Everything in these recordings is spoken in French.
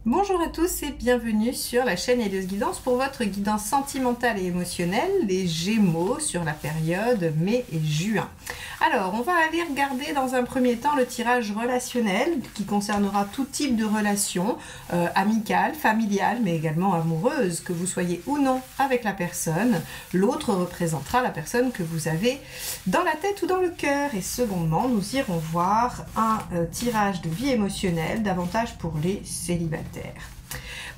Bonjour à tous et bienvenue sur la chaîne Elios Guidance pour votre guidance sentimentale et émotionnelle, les Gémeaux sur la période mai et juin. Alors, on va aller regarder dans un premier temps le tirage relationnel qui concernera tout type de relation, amicale, familiale, mais également amoureuse, que vous soyez ou non avec la personne. L'autre représentera la personne que vous avez dans la tête ou dans le cœur. Et secondement, nous irons voir un tirage de vie émotionnelle, davantage pour les célibataires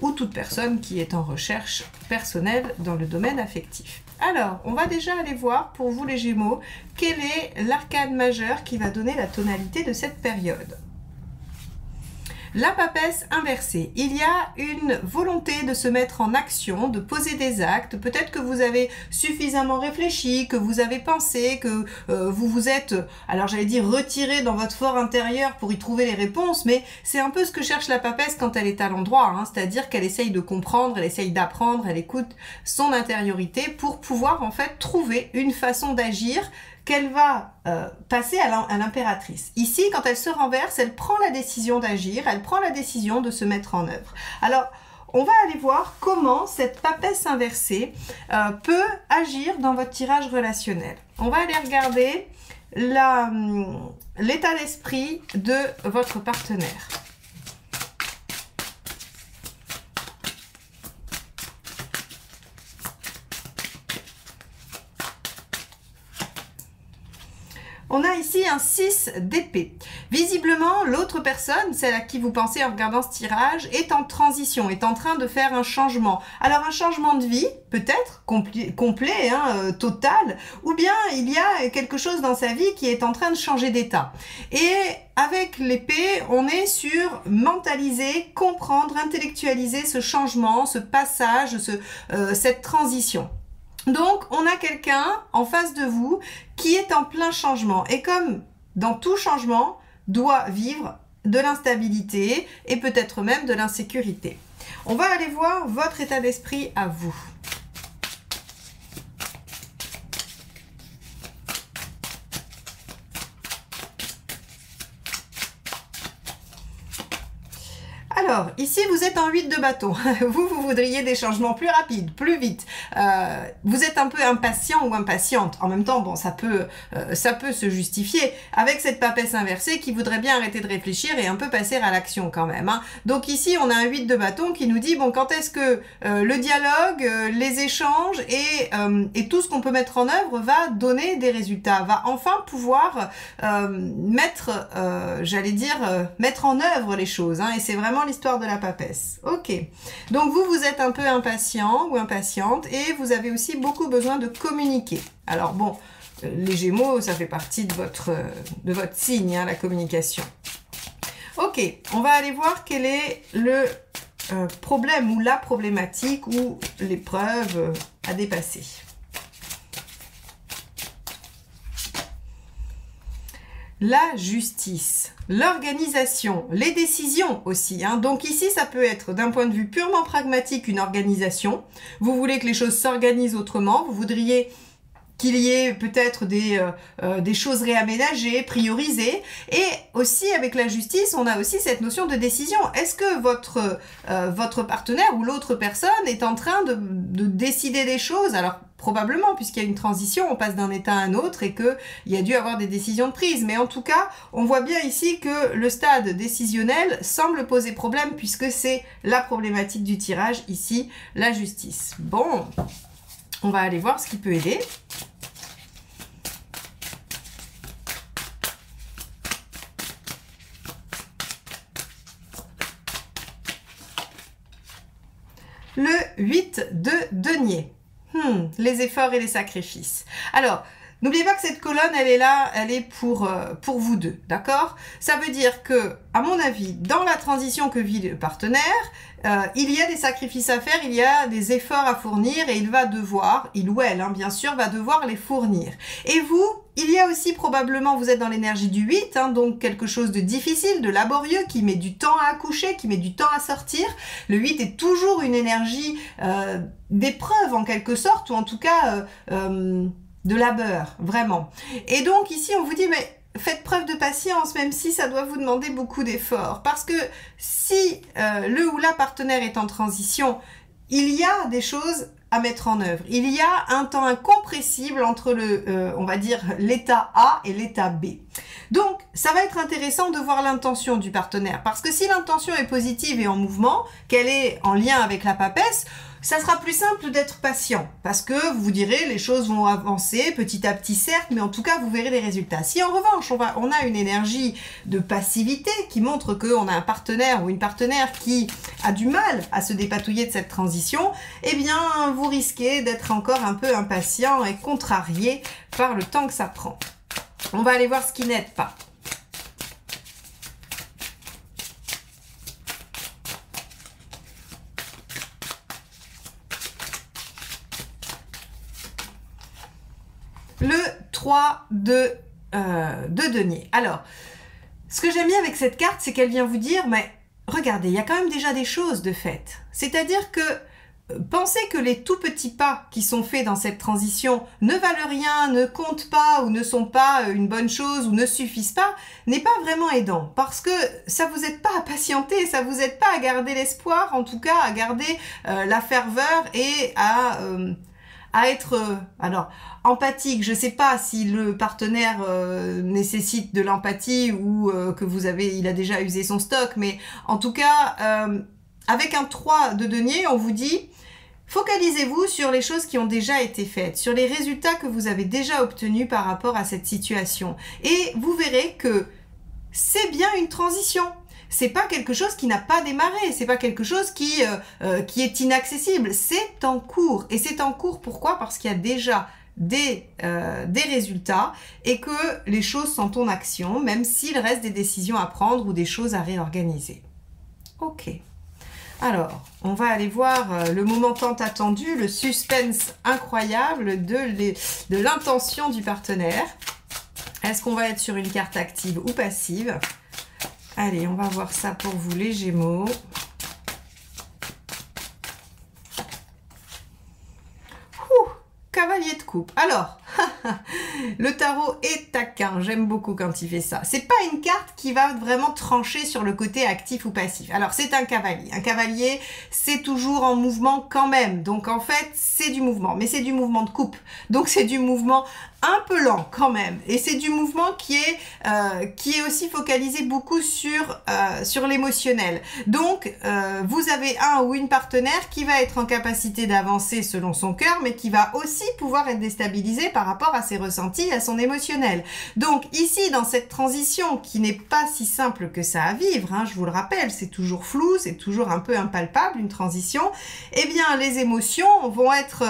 ou toute personne qui est en recherche personnelle dans le domaine affectif. Alors, on va déjà aller voir pour vous les Gémeaux, quel est l'arcane majeur qui va donner la tonalité de cette période. La papesse inversée, il y a une volonté de se mettre en action, de poser des actes. Peut-être que vous avez suffisamment réfléchi, que vous avez pensé, que vous vous êtes, alors j'allais dire retiré dans votre fort intérieur pour y trouver les réponses, mais c'est un peu ce que cherche la papesse quand elle est à l'endroit, hein, c'est-à-dire qu'elle essaye de comprendre, elle essaye d'apprendre, elle écoute son intériorité pour pouvoir en fait trouver une façon d'agir qu'elle va passer à l'impératrice. Ici, quand elle se renverse, elle prend la décision d'agir, elle prend la décision de se mettre en œuvre. Alors, on va aller voir comment cette papesse inversée peut agir dans votre tirage relationnel. On va aller regarder l'état d'esprit de votre partenaire. On a ici un 6 d'épée. Visiblement, l'autre personne, celle à qui vous pensez en regardant ce tirage, est en transition, est en train de faire un changement. Alors un changement de vie, peut-être, complet, total, ou bien il y a quelque chose dans sa vie qui est en train de changer d'état. Et avec l'épée, on est sur mentaliser, comprendre, intellectualiser ce changement, ce passage, cette transition. Donc, on a quelqu'un en face de vous qui est en plein changement. Et comme dans tout changement, doit vivre de l'instabilité et peut-être même de l'insécurité. On va aller voir votre état d'esprit à vous. Alors, ici, vous êtes en 8 de bâton. Vous voudriez des changements plus rapides, plus vite. Vous êtes un peu impatient ou impatiente. En même temps, bon, ça peut se justifier avec cette papesse inversée qui voudrait bien arrêter de réfléchir et un peu passer à l'action quand même. Hein. Donc ici, on a un 8 de bâton qui nous dit, bon, quand est-ce que le dialogue, les échanges et tout ce qu'on peut mettre en œuvre va donner des résultats, va enfin pouvoir mettre en œuvre les choses. Hein, et c'est vraiment l'histoire de la papesse. Ok. Donc vous êtes un peu impatient ou impatiente et vous avez aussi beaucoup besoin de communiquer. Alors bon, les Gémeaux, ça fait partie de votre signe, hein, la communication. Ok, on va aller voir quel est le problème ou la problématique ou l'épreuve à dépasser. La justice, l'organisation, les décisions aussi. Hein. Donc ici, ça peut être d'un point de vue purement pragmatique une organisation. Vous voulez que les choses s'organisent autrement. Vous voudriez qu'il y ait peut-être des choses réaménagées, priorisées. Et aussi, avec la justice, on a aussi cette notion de décision. Est-ce que votre partenaire ou l'autre personne est en train de décider des choses? Alors, probablement, puisqu'il y a une transition, on passe d'un état à un autre et qu'il y a dû avoir des décisions de prise. Mais en tout cas, on voit bien ici que le stade décisionnel semble poser problème puisque c'est la problématique du tirage ici, la justice. Bon, on va aller voir ce qui peut aider. Le 8 de denier. Les efforts et les sacrifices. Alors, n'oubliez pas que cette colonne, elle est là, elle est pour vous deux, d'accord? Ça veut dire que, à mon avis, dans la transition que vit le partenaire, il y a des sacrifices à faire, il y a des efforts à fournir et il ou elle, hein, bien sûr, va devoir les fournir. Et vous, il y a aussi probablement, vous êtes dans l'énergie du 8, hein, donc quelque chose de difficile, de laborieux, qui met du temps à accoucher, qui met du temps à sortir. Le 8 est toujours une énergie d'épreuve en quelque sorte, ou en tout cas de labeur, vraiment. Et donc ici, on vous dit, mais faites preuve de patience, même si ça doit vous demander beaucoup d'efforts. Parce que si le ou la partenaire est en transition, il y a des choses à mettre en œuvre. Il y a un temps incompressible entre on va dire, l'état A et l'état B. Donc, ça va être intéressant de voir l'intention du partenaire. Parce que si l'intention est positive et en mouvement, qu'elle est en lien avec la papesse, ça sera plus simple d'être patient. Parce que vous direz, les choses vont avancer petit à petit, certes, mais en tout cas, vous verrez les résultats. Si en revanche, on a une énergie de passivité qui montre qu'on a un partenaire ou une partenaire qui a du mal à se dépatouiller de cette transition, eh bien, vous risquez d'être encore un peu impatient et contrarié par le temps que ça prend. On va aller voir ce qui n'aide pas. Le 3 de denier. Alors, ce que j'aime bien avec cette carte, c'est qu'elle vient vous dire, mais regardez, il y a quand même déjà des choses de faites. C'est-à-dire que pensez que les tout petits pas qui sont faits dans cette transition ne valent rien, ne comptent pas ou ne sont pas une bonne chose ou ne suffisent pas, n'est pas vraiment aidant parce que ça vous aide pas à patienter, ça vous aide pas à garder l'espoir, en tout cas à garder la ferveur et à être alors empathique. Je sais pas si le partenaire nécessite de l'empathie ou il a déjà usé son stock, mais en tout cas avec un 3 de denier, on vous dit focalisez-vous sur les choses qui ont déjà été faites, sur les résultats que vous avez déjà obtenus par rapport à cette situation. Et vous verrez que c'est bien une transition. C'est pas quelque chose qui n'a pas démarré, c'est pas quelque chose qui est inaccessible. C'est en cours. Et c'est en cours, pourquoi? Parce qu'il y a déjà des résultats et que les choses sont en action, même s'il reste des décisions à prendre ou des choses à réorganiser. Ok. Alors, on va aller voir le moment tant attendu, le suspense incroyable de l'intention du partenaire. Est-ce qu'on va être sur une carte active ou passive? Allez, on va voir ça pour vous les Gémeaux. Cavalier de coupe. Alors, le tarot est taquin. J'aime beaucoup quand il fait ça. C'est pas une carte qui va vraiment trancher sur le côté actif ou passif. Alors, c'est un cavalier. Un cavalier, c'est toujours en mouvement quand même. Donc, en fait, c'est du mouvement. Mais c'est du mouvement de coupe. Donc, c'est du mouvement un peu lent quand même. Et c'est du mouvement qui est aussi focalisé beaucoup sur l'émotionnel. Donc, vous avez un ou une partenaire qui va être en capacité d'avancer selon son cœur, mais qui va aussi pouvoir être déstabilisé par rapport à ses ressentis, à son émotionnel. Donc, ici, dans cette transition qui n'est pas si simple que ça à vivre, hein, je vous le rappelle, c'est toujours flou, c'est toujours un peu impalpable, une transition, eh bien, les émotions vont être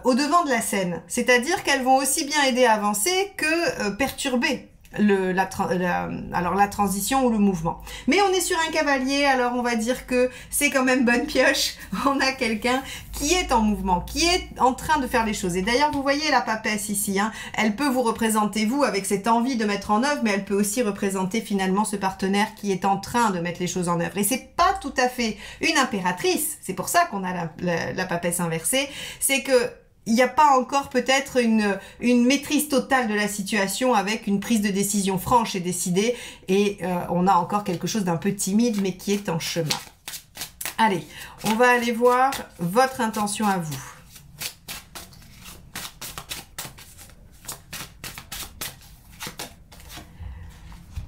au devant de la scène. C'est-à-dire qu'elles vont aussi bien aider à avancer que perturber la transition ou le mouvement. Mais on est sur un cavalier, alors on va dire que c'est quand même bonne pioche. On a quelqu'un qui est en mouvement, qui est en train de faire les choses. Et d'ailleurs, vous voyez la papesse ici, hein, elle peut vous représenter, vous, avec cette envie de mettre en œuvre, mais elle peut aussi représenter finalement ce partenaire qui est en train de mettre les choses en œuvre. Et c'est pas tout à fait une impératrice, c'est pour ça qu'on a la papesse inversée, c'est que il n'y a pas encore peut-être une maîtrise totale de la situation avec une prise de décision franche et décidée et on a encore quelque chose d'un peu timide mais qui est en chemin. Allez, on va aller voir votre intention à vous.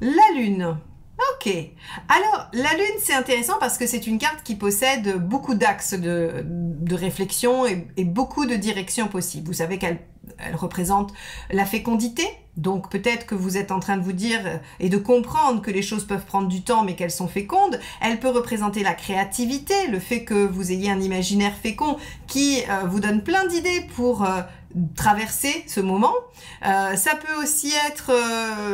La Lune. Ok, alors la Lune c'est intéressant parce que c'est une carte qui possède beaucoup d'axes de réflexion et beaucoup de directions possibles. Vous savez qu'elle représente la fécondité, donc peut-être que vous êtes en train de vous dire et de comprendre que les choses peuvent prendre du temps mais qu'elles sont fécondes. Elle peut représenter la créativité, le fait que vous ayez un imaginaire fécond qui vous donne plein d'idées pour traverser ce moment. Ça peut aussi être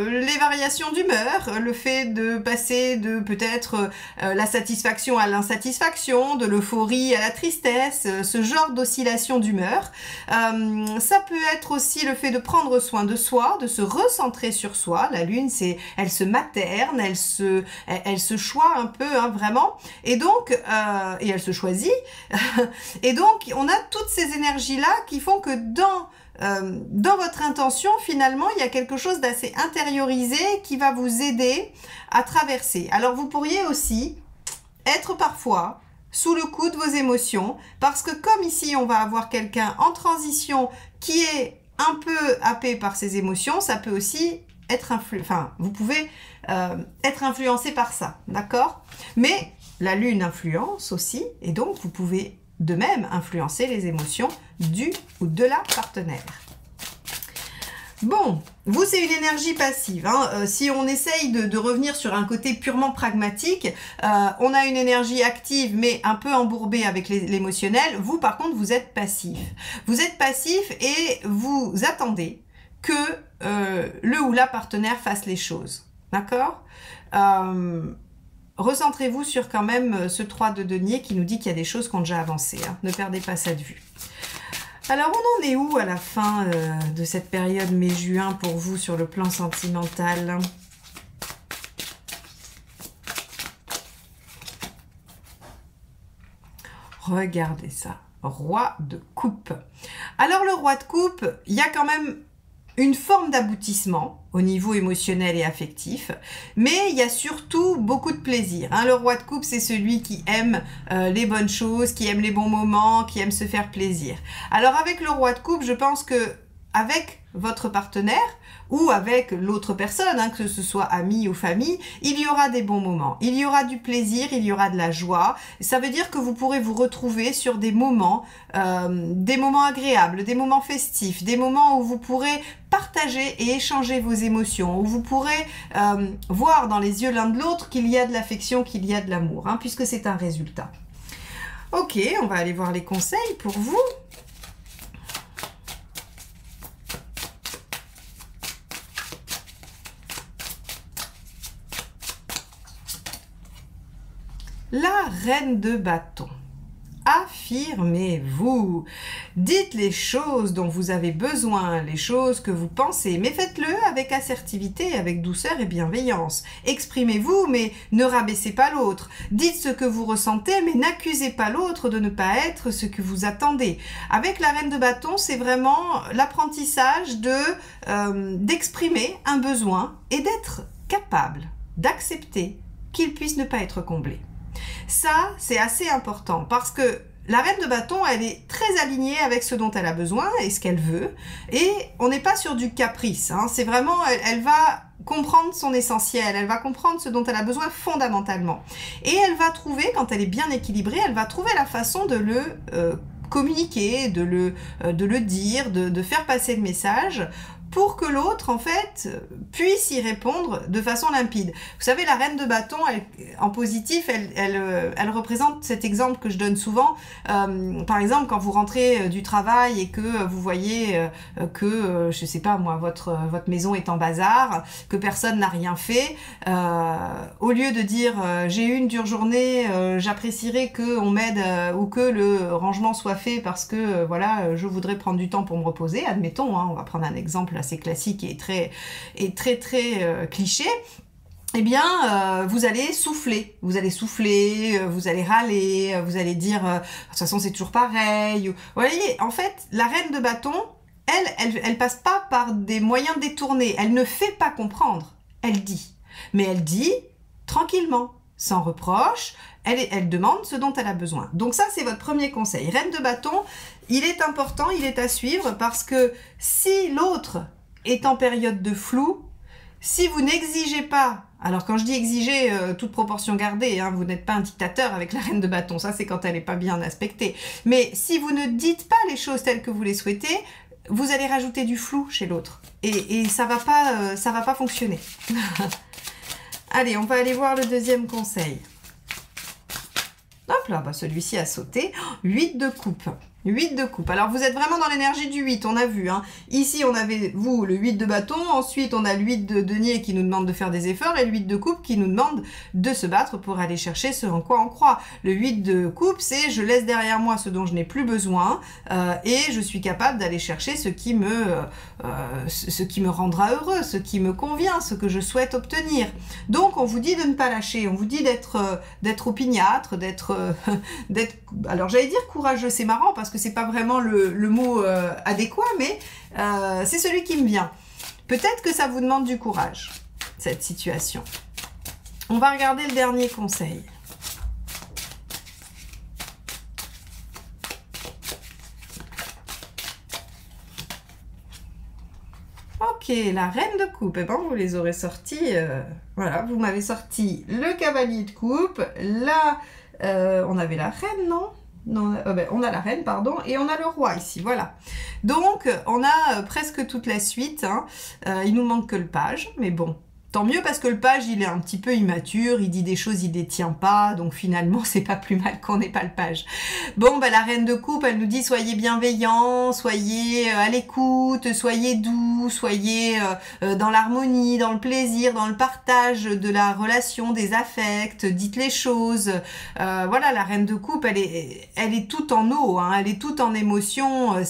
les variations d'humeur, le fait de passer de peut-être la satisfaction à l'insatisfaction, de l'euphorie à la tristesse, ce genre d'oscillation d'humeur. Ça peut être aussi le fait de prendre soin de soi, de se recentrer sur soi. La Lune, elle se materne, elle se choisit un peu, hein, vraiment. Et donc, et elle se choisit. Et donc, on a toutes ces énergies-là qui font que dans dans votre intention, finalement, il y a quelque chose d'assez intériorisé qui va vous aider à traverser. Alors, vous pourriez aussi être parfois sous le coup de vos émotions, parce que comme ici, on va avoir quelqu'un en qui est un peu happé par ses émotions, ça peut aussi être vous pouvez être influencé par ça, d'accord? Mais la lune influence aussi, et donc vous pouvez de même influencer les émotions du ou de la partenaire. Bon, vous, c'est une énergie passive. Hein. Si on essaye de revenir sur un côté purement pragmatique, on a une énergie active, mais un peu embourbée avec l'émotionnel. Vous, par contre, vous êtes passif. Vous êtes passif et vous attendez que le ou la partenaire fasse les choses. D'accord? Recentrez-vous sur quand même ce 3 de denier qui nous dit qu'il y a des choses qui ont déjà avancé. Hein. Ne perdez pas ça de vue. Alors, on en est où à la fin de cette période mai-juin pour vous sur le plan sentimental? Regardez ça. Roi de coupe. Alors, le roi de coupe, il y a quand même une forme d'aboutissement au niveau émotionnel et affectif, mais il y a surtout beaucoup de plaisir. Hein. Le roi de coupe, c'est celui qui aime les bonnes choses, qui aime les bons moments, qui aime se faire plaisir. Alors avec le roi de coupe, je pense que avec votre partenaire ou avec l'autre personne, hein, que ce soit ami ou famille, il y aura des bons moments, il y aura du plaisir, il y aura de la joie. Ça veut dire que vous pourrez vous retrouver sur des moments agréables, des moments festifs, des moments où vous pourrez partager et échanger vos émotions, où vous pourrez voir dans les yeux l'un de l'autre qu'il y a de l'affection, qu'il y a de l'amour, hein, puisque c'est un résultat. Ok, on va aller voir les conseils pour vous. La reine de bâton. Affirmez-vous. Dites les choses dont vous avez besoin, les choses que vous pensez, mais faites-le avec assertivité, avec douceur et bienveillance. Exprimez-vous, mais ne rabaissez pas l'autre. Dites ce que vous ressentez, mais n'accusez pas l'autre de ne pas être ce que vous attendez. Avec la reine de bâton, c'est vraiment l'apprentissage d'exprimer un besoin et d'être capable d'accepter qu'il puisse ne pas être comblé. Ça, c'est assez important parce que la reine de bâton, elle est très alignée avec ce dont elle a besoin et ce qu'elle veut. Et on n'est pas sur du caprice. Hein. C'est vraiment, elle va comprendre son essentiel, elle va comprendre ce dont elle a besoin fondamentalement. Et elle va trouver, quand elle est bien équilibrée, elle va trouver la façon de le communiquer, de le dire, de faire passer le message pour que l'autre, en fait, puisse y répondre de façon limpide. Vous savez, la reine de bâton, en positif, elle représente cet exemple que je donne souvent. Par exemple, quand vous rentrez du travail et que vous voyez que, je sais pas moi, votre maison est en bazar, que personne n'a rien fait, au lieu de dire j'ai eu une dure journée, j'apprécierais qu'on m'aide ou que le rangement soit fait parce que voilà, je voudrais prendre du temps pour me reposer, admettons, hein, on va prendre un exemple assez classique et très cliché, eh bien, vous allez souffler, vous allez râler, vous allez dire de toute façon c'est toujours pareil. Vous voyez, en fait, la reine de bâton, elle passe pas par des moyens détournés, elle ne fait pas comprendre, elle dit. Mais elle dit tranquillement, sans reproche, elle demande ce dont elle a besoin. Donc ça, c'est votre premier conseil. Reine de bâton, il est important, il est à suivre parce que si l'autre est en période de flou, si vous n'exigez pas, alors quand je dis exiger, toute proportion gardée, hein, vous n'êtes pas un dictateur avec la reine de bâton, ça c'est quand elle n'est pas bien aspectée, mais si vous ne dites pas les choses telles que vous les souhaitez, vous allez rajouter du flou chez l'autre et ça va pas fonctionner. Allez, on va aller voir le deuxième conseil. Hop là, bah celui-ci a sauté. 8 de coupe. 8 de coupe. Alors, vous êtes vraiment dans l'énergie du 8, on a vu. Hein. Ici, on avait, vous, le 8 de bâton. Ensuite, on a le 8 de denier qui nous demande de faire des efforts et le 8 de coupe qui nous demande de se battre pour aller chercher ce en quoi on croit. Le 8 de coupe, c'est je laisse derrière moi ce dont je n'ai plus besoin et je suis capable d'aller chercher ce qui me rendra heureux, ce qui me convient, ce que je souhaite obtenir. Donc, on vous dit de ne pas lâcher. On vous dit d'être opiniâtre, d'être alors j'allais dire courageux. C'est marrant parce parce que c'est pas vraiment le mot adéquat, mais c'est celui qui me vient. Peut-être que ça vous demande du courage, cette situation. On va regarder le dernier conseil. Ok, la reine de coupe, eh ben, vous les aurez sortis, voilà, vous m'avez sorti le cavalier de coupe, là, on avait la reine, non? Non, ben, on a la reine, pardon, et on a le roi ici, voilà. Donc, on a presque toute la suite, hein. Il nous manque que le page, mais bon, tant mieux parce que le page, il est un petit peu immature, il dit des choses, il les tient pas, donc finalement, c'est pas plus mal qu'on n'ait pas le page. Bon, bah, la reine de coupe, elle nous dit soyez bienveillants, soyez à l'écoute, soyez doux, soyez dans l'harmonie, dans le plaisir, dans le partage de la relation, des affects, dites les choses. Voilà, la reine de coupe, elle est toute en eau, hein, elle est toute en émotion,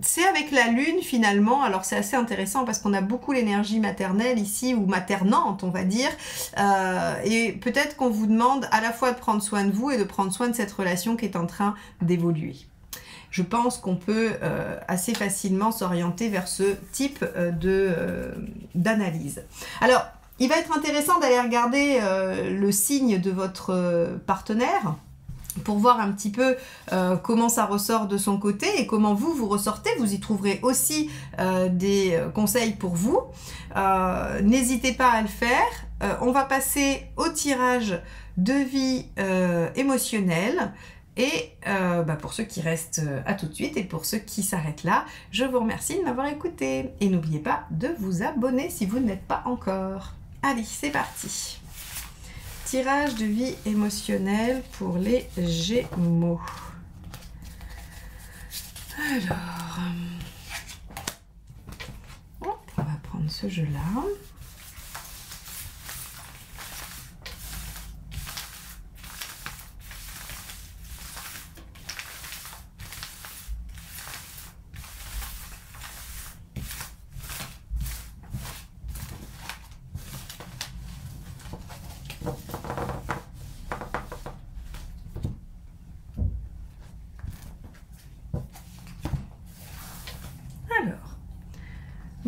c'est avec la lune finalement, alors c'est assez intéressant parce qu'on a beaucoup l'énergie maternelle ici, ou maternante on va dire, et peut-être qu'on vous demande à la fois de prendre soin de vous et de prendre soin de cette relation qui est en train d'évoluer. Je pense qu'on peut assez facilement s'orienter vers ce type d'analyse. Alors, il va être intéressant d'aller regarder le signe de votre partenaire, pour voir un petit peu comment ça ressort de son côté et comment vous ressortez. Vous y trouverez aussi des conseils pour vous. N'hésitez pas à le faire. On va passer au tirage de vie émotionnelle. Et pour ceux qui restent, à tout de suite. Et pour ceux qui s'arrêtent là, je vous remercie de m'avoir écouté. Et n'oubliez pas de vous abonner si vous ne l'êtes pas encore. Allez, c'est parti. Tirage de vie émotionnelle pour les Gémeaux. Alors, hop, on va prendre ce jeu-là.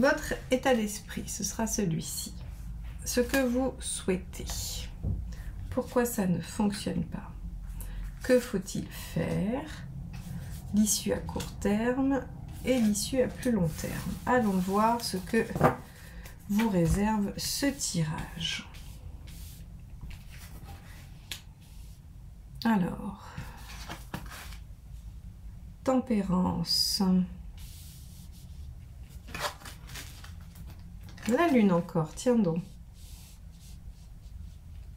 Votre état d'esprit, ce sera celui-ci. Ce que vous souhaitez. Pourquoi ça ne fonctionne pas? Que faut-il faire? L'issue à court terme et l'issue à plus long terme. Allons voir ce que vous réserve ce tirage. Alors, tempérance. La lune encore, tiens donc.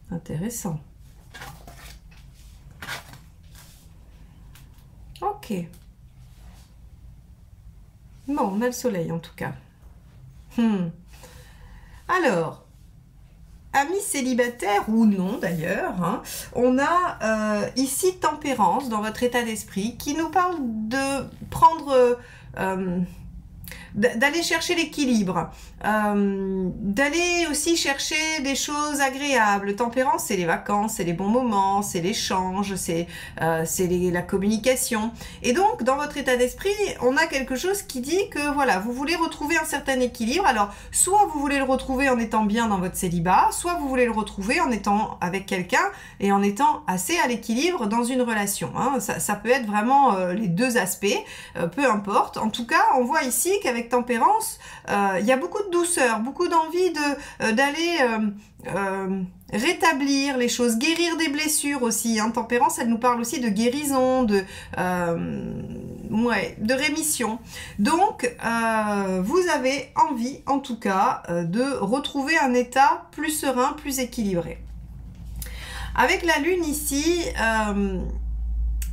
Intéressant. Ok. Bon, on a le soleil en tout cas. Alors, amis célibataires ou non d'ailleurs, hein, on a ici tempérance dans votre état d'esprit qui nous parle de prendre... d'aller chercher l'équilibre, d'aller aussi chercher des choses agréables. Tempérance, c'est les vacances, c'est les bons moments, c'est l'échange, c'est la communication. Et donc, dans votre état d'esprit, on a quelque chose qui dit que voilà, vous voulez retrouver un certain équilibre. Alors, soit vous voulez le retrouver en étant bien dans votre célibat, soit vous voulez le retrouver en étant avec quelqu'un et en étant assez à l'équilibre dans une relation. Hein. Ça peut être vraiment les deux aspects, peu importe. En tout cas, on voit ici qu'avec tempérance, il y a beaucoup de douceur, beaucoup d'envie d'aller rétablir les choses, guérir des blessures aussi. Hein. Tempérance, elle nous parle aussi de guérison, de rémission. Donc, vous avez envie, en tout cas, de retrouver un état plus serein, plus équilibré. Avec la lune ici...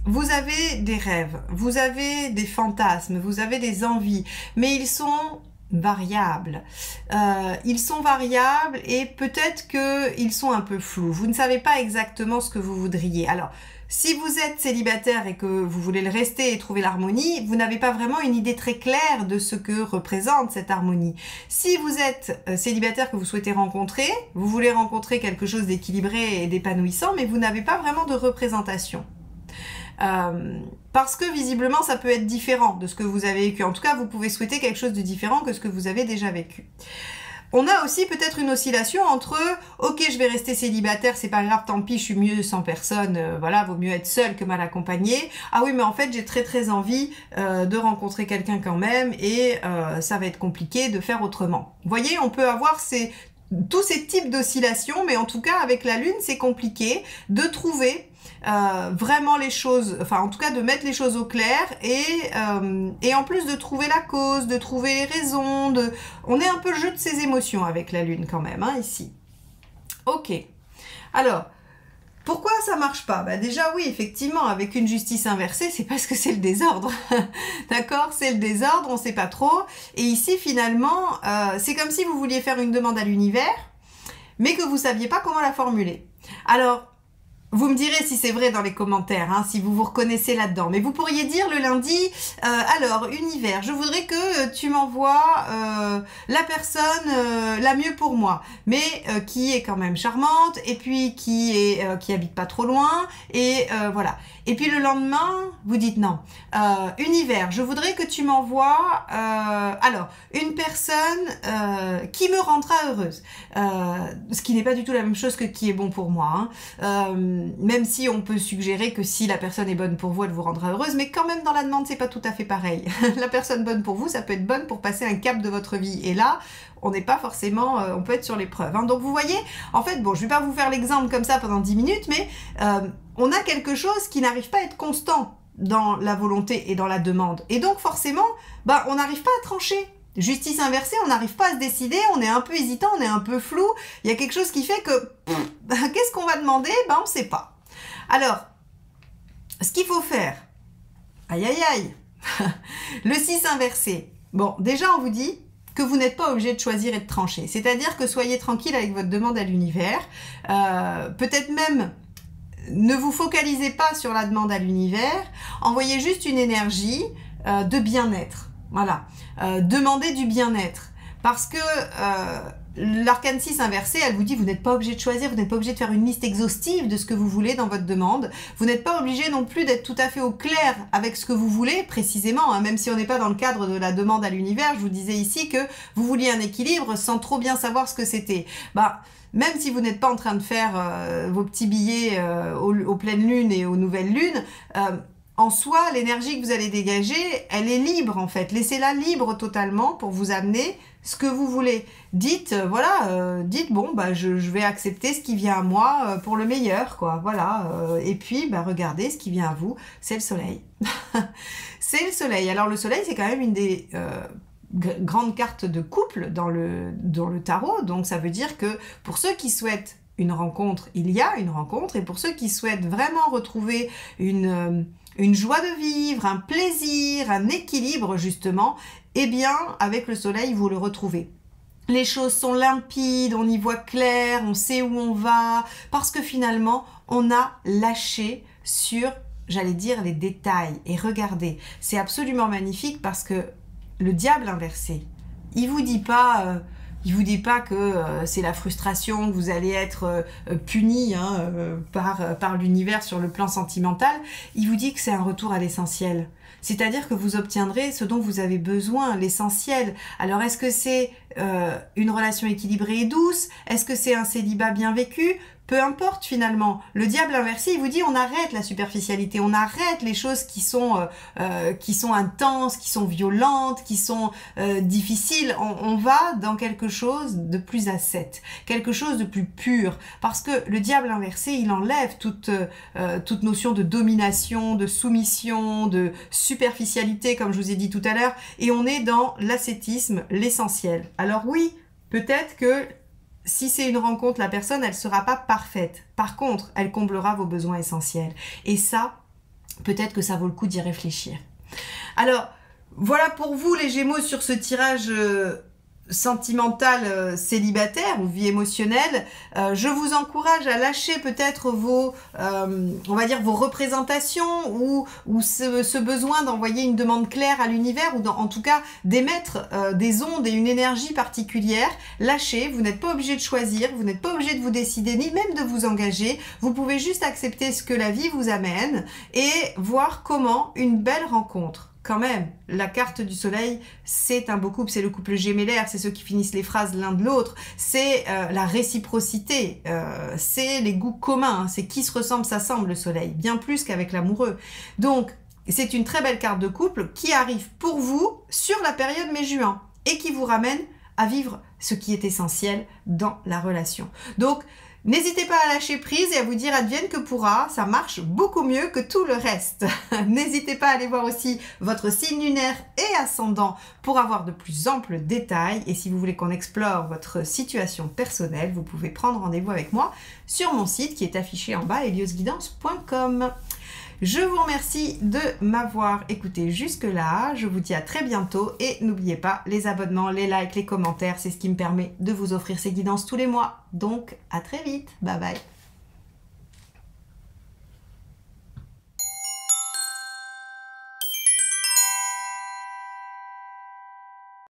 vous avez des rêves, vous avez des fantasmes, vous avez des envies, mais ils sont variables. Ils sont variables et peut-être qu'ils sont un peu flous. Vous ne savez pas exactement ce que vous voudriez. Alors, si vous êtes célibataire et que vous voulez le rester et trouver l'harmonie, vous n'avez pas vraiment une idée très claire de ce que représente cette harmonie. Si vous êtes célibataire que vous souhaitez rencontrer, vous voulez rencontrer quelque chose d'équilibré et d'épanouissant, mais vous n'avez pas vraiment de représentation. Parce que visiblement, ça peut être différent de ce que vous avez vécu. En tout cas, vous pouvez souhaiter quelque chose de différent que ce que vous avez déjà vécu. On a aussi peut-être une oscillation entre « Ok, je vais rester célibataire, c'est pas grave, tant pis, je suis mieux sans personne, voilà, vaut mieux être seule que mal accompagnée. Ah oui, mais en fait, j'ai très envie de rencontrer quelqu'un quand même et ça va être compliqué de faire autrement. » Vous voyez, on peut avoir tous ces types d'oscillations, mais en tout cas, avec la Lune, c'est compliqué de trouver vraiment les choses, enfin en tout cas de mettre les choses au clair et en plus de trouver la cause, de trouver les raisons, on est un peu le jeu de ses émotions avec la Lune quand même, hein, ici. Ok, alors, pourquoi ça marche pas? Bah déjà oui, effectivement, avec une justice inversée, c'est parce que c'est le désordre, d'accord? C'est le désordre, on sait pas trop, et ici finalement, c'est comme si vous vouliez faire une demande à l'univers, mais que vous saviez pas comment la formuler. Alors, vous me direz si c'est vrai dans les commentaires, hein, si vous vous reconnaissez là-dedans. Mais vous pourriez dire le lundi, alors, univers, je voudrais que tu m'envoies la personne la mieux pour moi, mais qui est quand même charmante, et puis qui habite pas trop loin, et voilà. Et puis le lendemain, vous dites non. Univers, je voudrais que tu m'envoies alors une personne qui me rendra heureuse. Ce qui n'est pas du tout la même chose que qui est bon pour moi. Hein. Même si on peut suggérer que si la personne est bonne pour vous, elle vous rendra heureuse, mais quand même dans la demande, c'est pas tout à fait pareil. La personne bonne pour vous, ça peut être bonne pour passer un cap de votre vie. Et là, on n'est pas forcément, on peut être sur l'épreuve. Hein. Donc vous voyez, en fait, bon, je vais pas vous faire l'exemple comme ça pendant 10 minutes, mais on a quelque chose qui n'arrive pas à être constant dans la volonté et dans la demande. Et donc forcément, bah, on n'arrive pas à trancher. Justice inversée, on n'arrive pas à se décider, on est un peu hésitant, on est un peu flou. Il y a quelque chose qui fait que, qu'est-ce qu'on va demander? Ben, on ne sait pas. Alors, ce qu'il faut faire, aïe aïe aïe, le 6 inversé. Bon, déjà on vous dit que vous n'êtes pas obligé de choisir et de trancher. C'est-à-dire que soyez tranquille avec votre demande à l'univers. Peut-être même, ne vous focalisez pas sur la demande à l'univers. Envoyez juste une énergie de bien-être. Voilà. Demandez du bien-être. Parce que l'arcane 6 inversé, elle vous dit vous n'êtes pas obligé de choisir, vous n'êtes pas obligé de faire une liste exhaustive de ce que vous voulez dans votre demande. Vous n'êtes pas obligé non plus d'être tout à fait au clair avec ce que vous voulez, précisément, hein, même si on n'est pas dans le cadre de la demande à l'univers. Je vous disais ici que vous vouliez un équilibre sans trop bien savoir ce que c'était. Bah, même si vous n'êtes pas en train de faire vos petits billets aux pleines lunes et aux nouvelles lunes, en soi, l'énergie que vous allez dégager, elle est libre en fait. Laissez-la libre totalement pour vous amener ce que vous voulez. Dites, dites bon, bah, je vais accepter ce qui vient à moi pour le meilleur, quoi. Voilà. Et puis, bah, regardez, ce qui vient à vous, c'est le soleil. C'est le soleil. Alors, le soleil, c'est quand même une des grandes cartes de couple dans le tarot. Donc, ça veut dire que pour ceux qui souhaitent une rencontre, il y a une rencontre. Et pour ceux qui souhaitent vraiment retrouver une joie de vivre, un plaisir, un équilibre justement, eh bien, avec le soleil, vous le retrouvez. Les choses sont limpides, on y voit clair, on sait où on va, parce que finalement, on a lâché sur, j'allais dire, les détails. Et regardez, c'est absolument magnifique parce que le diable inversé, il vous dit pas que c'est la frustration, que vous allez être puni hein, par l'univers sur le plan sentimental. Il vous dit que c'est un retour à l'essentiel. C'est-à-dire que vous obtiendrez ce dont vous avez besoin, l'essentiel. Alors, est-ce que c'est une relation équilibrée et douce? Est-ce que c'est un célibat bien vécu? Peu importe finalement. Le diable inversé, il vous dit on arrête la superficialité, on arrête les choses qui sont intenses, qui sont violentes, qui sont difficiles. On va dans quelque chose de plus ascète, quelque chose de plus pur. Parce que le diable inversé, il enlève toute notion de domination, de soumission, de superficialité, comme je vous ai dit tout à l'heure. Et on est dans l'ascétisme, l'essentiel. Alors oui, peut-être que si c'est une rencontre, la personne, elle ne sera pas parfaite. Par contre, elle comblera vos besoins essentiels. Et ça, peut-être que ça vaut le coup d'y réfléchir. Alors, voilà pour vous les Gémeaux sur ce tirage sentimentale célibataire ou vie émotionnelle, je vous encourage à lâcher peut-être vos, on va dire vos représentations ou ce besoin d'envoyer une demande claire à l'univers ou en tout cas d'émettre des ondes et une énergie particulière. Lâchez, vous n'êtes pas obligé de choisir, vous n'êtes pas obligé de vous décider ni même de vous engager, vous pouvez juste accepter ce que la vie vous amène et voir comment une belle rencontre. Quand même, la carte du soleil, c'est un beau couple, c'est le couple gémellaire, c'est ceux qui finissent les phrases l'un de l'autre, c'est la réciprocité, c'est les goûts communs, c'est qui se ressemble, s'assemble le soleil, bien plus qu'avec l'amoureux. Donc, c'est une très belle carte de couple qui arrive pour vous sur la période mai-juin et qui vous ramène à vivre ce qui est essentiel dans la relation. Donc, n'hésitez pas à lâcher prise et à vous dire advienne que pourra, ça marche beaucoup mieux que tout le reste. N'hésitez pas à aller voir aussi votre signe lunaire et ascendant pour avoir de plus amples détails. Et si vous voulez qu'on explore votre situation personnelle, vous pouvez prendre rendez-vous avec moi sur mon site qui est affiché en bas, heliosguidance.com. Je vous remercie de m'avoir écouté jusque-là. Je vous dis à très bientôt et n'oubliez pas les abonnements, les likes, les commentaires. C'est ce qui me permet de vous offrir ces guidances tous les mois. Donc, à très vite. Bye bye.